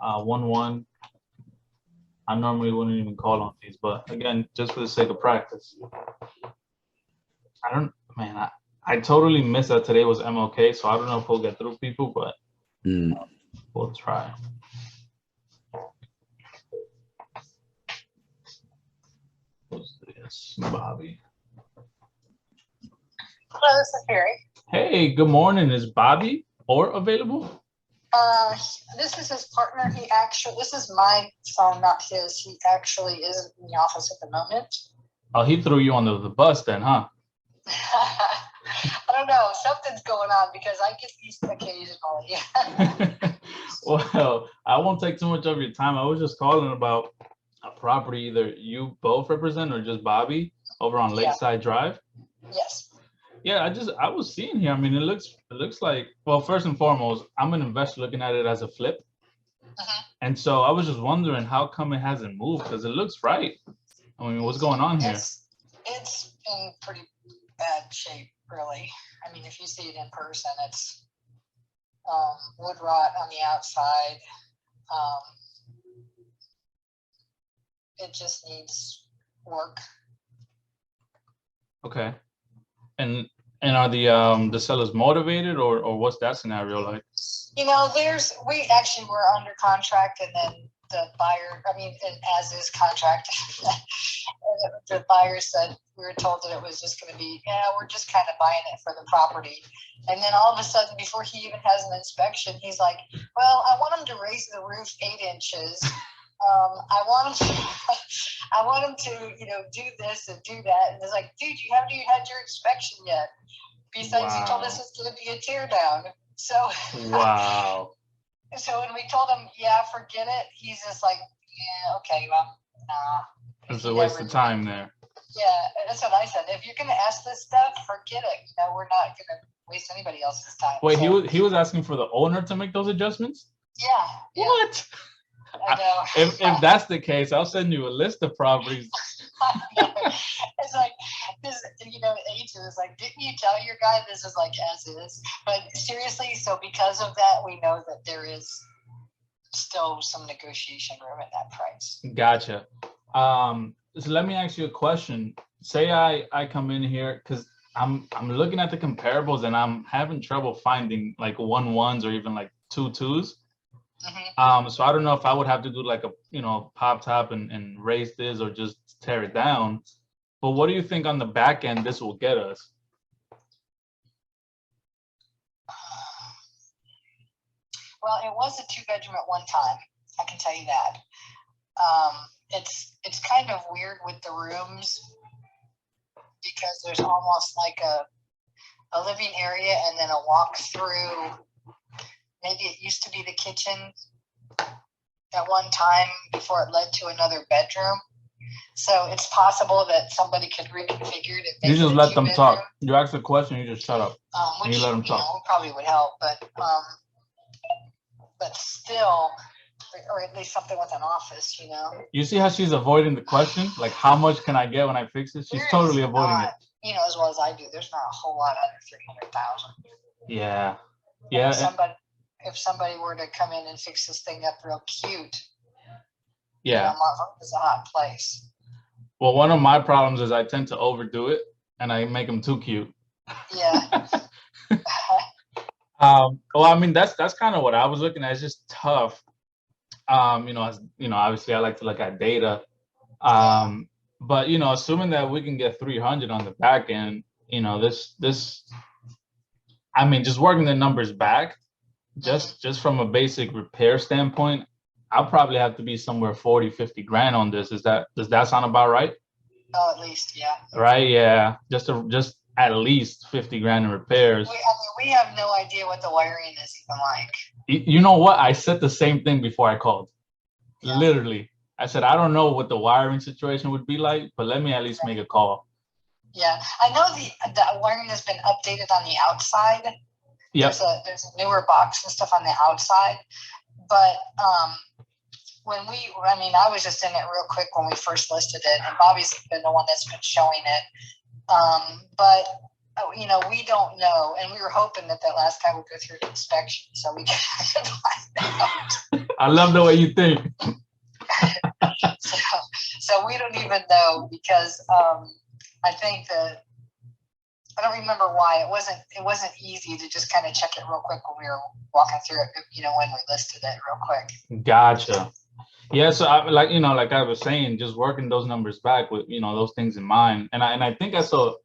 1-1. I normally wouldn't even call on these, but again, just for the sake of practice. I totally missed that today was MLK, so I don't know if we'll get through people, but we'll try. Who's this? Bobby. Hello, this is Harry. Hey, good morning. Is Bobby available? This is his partner. This is my phone, not his. He actually isn't in the office at the moment. Oh, he threw you under the bus then, huh? I don't know. Something's going on because I get these occasionally. Well, I won't take too much of your time. I was just calling about a property either you both represent or just Bobby over on Lakeside Drive. Yes. Yeah, I was seeing here. I mean, it looks like, well, first and foremost, I'm an investor looking at it as a flip. And so I was just wondering how come it hasn't moved, because it looks right. I mean, what's going on here? It's in pretty bad shape, really. I mean, if you see it in person, it's wood rot on the outside. It just needs work. Okay. And are the sellers motivated, or what's that scenario like? You know, we actually were under contract, and then the buyer, an as is contract, and the buyer said, we were told that it was just going to be, we're just kind of buying it for the property. And then all of a sudden, before he even has an inspection, he's like, well, I want him to raise the roof 8 inches. I want him to, do this and do that. And it's like, dude, you haven't even had your inspection yet. Besides, you told us it's going to be a tear down. So, wow. So when we told him, forget it, he's just like, okay, well, nah. It's a waste of time there. Yeah, that's what I said. If you're going to ask this stuff, forget it. We're not going to waste anybody else's time. Wait, so, he was asking for the owner to make those adjustments? Yeah. What? I know. If that's the case, I'll send you a list of properties. It's like this, the agent is like, didn't you tell your guy this is like as is? But seriously, so because of that, we know that there is still some negotiation room at that price. Gotcha. So let me ask you a question. Say I come in here because I'm looking at the comparables and I'm having trouble finding like 1-1s or even like 2-2s. So I don't know if I would have to do like a pop top and raise this or just tear it down. But what do you think on the back end this will get us? Well, it was a 2-bedroom at one time. I can tell you that. It's kind of weird with the rooms because there's almost like a living area and then a walk through. Maybe it used to be the kitchen at one time before it led to another bedroom. So it's possible that somebody could reconfigure it. You just let them talk. You ask a question, you just shut up. Which, you let them talk. Probably would help, but still, or at least something with an office, You see how she's avoiding the question? Like, how much can I get when I fix it? She's totally avoiding it. As well as I do, there's not a whole lot under 300,000. Yeah. Yeah. If somebody were to come in and fix this thing up real cute, yeah, it's a hot place. Well, one of my problems is I tend to overdo it and I make them too cute. Yeah. Well, I mean, that's kind of what I was looking at. It's just tough. Obviously I like to look at data. But assuming that we can get 300 on the back end, this, I mean, just working the numbers back, just from a basic repair standpoint, I'll probably have to be somewhere 40-50 grand on this. Does that sound about right? Oh, at least, yeah. Right, yeah. Just at least 50 grand in repairs. We have no idea what the wiring is even like. You know what? I said the same thing before I called. Yeah. Literally. I said, I don't know what the wiring situation would be like, but let me at least make a call. Yeah. I know the wiring has been updated on the outside. Yep. There's a newer box and stuff on the outside. But I was just in it real quick when we first listed it, and Bobby's been the one that's been showing it. But we don't know, and we were hoping that last guy would go through an inspection so we could find out. I love the way you think. So we don't even know because I think that I don't remember why it wasn't easy to just kind of check it real quick when we were walking through it, when we listed it real quick. Gotcha. Yeah, so like I was saying, just working those numbers back with those things in mind, and I think I saw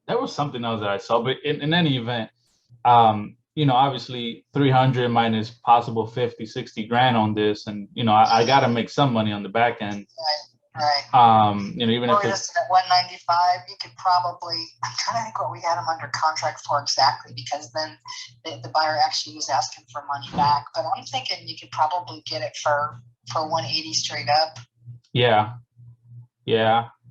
there was something else that I saw, but in any event, obviously 300 minus possible 50, 60 grand on this, and I got to make some money on the back end. Right. Even if it's listed at 195, you could probably. I'm trying to think what we had them under contract for exactly, because then the buyer actually was asking for money back. But I'm thinking you could probably get it for 180 straight up. Yeah.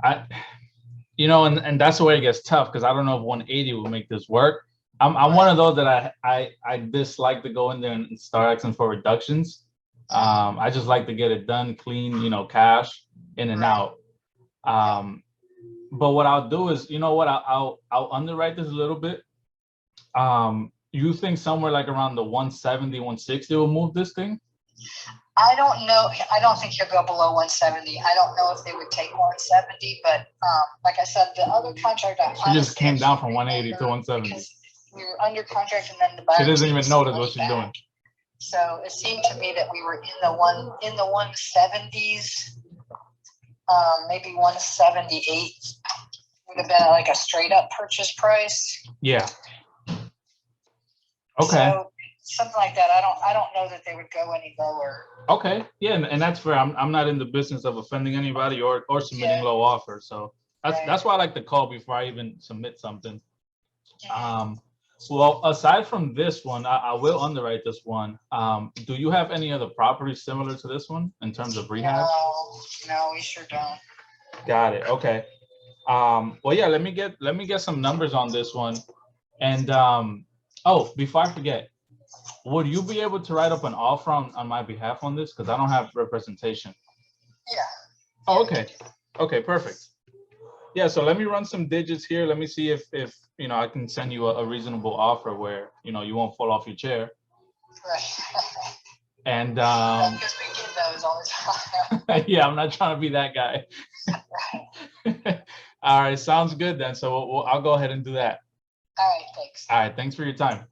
And that's where it gets tough, because I don't know if 180 will make this work. I'm one of those that I dislike to go in there and start asking for reductions. I just like to get it done clean, cash in and out. But what I'll do is, I'll underwrite this a little bit. You think somewhere like around the 170, 160 will move this thing? I don't know. I don't think he'll go below 170. I don't know if they would take 170, but like I said, the other contract she just came down from 180 to 170. We were under contract, and then the buyer. She doesn't even notice what she's doing. So it seemed to me that we were in the 170s, maybe 178 would have been like a straight up purchase price. Yeah. Okay. So something like that. I don't know that they would go any lower. Okay. Yeah, and that's fair. I'm not in the business of offending anybody or submitting low offers. So that's why I like to call before I even submit something. Well, aside from this one, I will underwrite this one. Do you have any other properties similar to this one in terms of rehab? No, we sure don't. Got it. Okay. Well, yeah. Let me get some numbers on this one. And before I forget, would you be able to write up an offer on my behalf on this? Because I don't have representation. Yeah. Oh, okay. Okay, perfect. Yeah, so let me run some digits here. Let me see if I can send you a reasonable offer where you won't fall off your chair. Right. And because we get those all the time. yeah, I'm not trying to be that guy. All right, sounds good then. So I'll go ahead and do that. All right, thanks. All right, thanks for your time.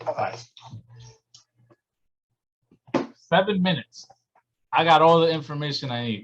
Bye-bye. 7 minutes. I got all the information I need.